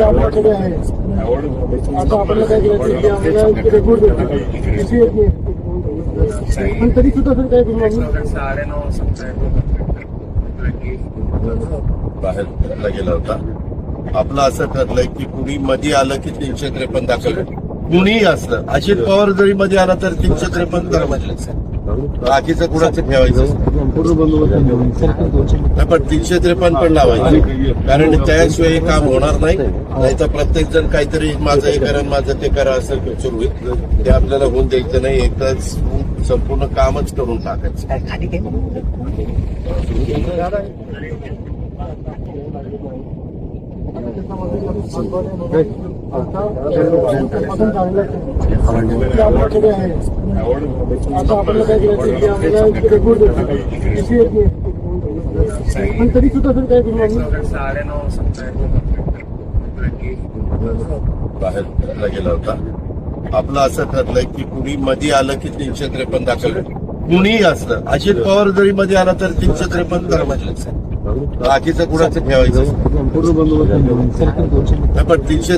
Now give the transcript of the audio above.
आपल्याकडे आहे आता आपल्याला काय करायचं की आम्हाला रेकॉर्ड पण तरी सुद्धा सर काय करू आम्ही बाहेर फिरायला गेला होता. आपलं असं ठरलंय की कुणी मध्ये आलं की 353 दाखल, कुणीही असलं अजित पवार जरी मध्ये आला तर 353 करा म्हटलं. बाकीचं कुणाचं ठेवायचं नाही, पण 353 पण लावायचं, कारण त्याशिवाय हे काम होणार नाही. नाही तर प्रत्येक जण काहीतरी माझं हे करा माझं ते करा असं सुरू होईल. ते आपल्याला होऊन द्यायचं नाही. एकदाच संपूर्ण कामच करून टाकायचं. आपल्याकडे आहे आता आपल्याला काय करायचं की आम्हाला रेकॉर्ड पण तरी सुद्धा सर काय करू आम्ही बाहेर फिरायला गेला होता. आपलं असं ठरलंय की कुणी मध्ये आलं की 353 दाखल, कुणीही असलं अजित पवार जरी मध्ये आला तर 353 करा म्हटलं. बाकीचं कुणाचं ठेवायचं नाही, पण 300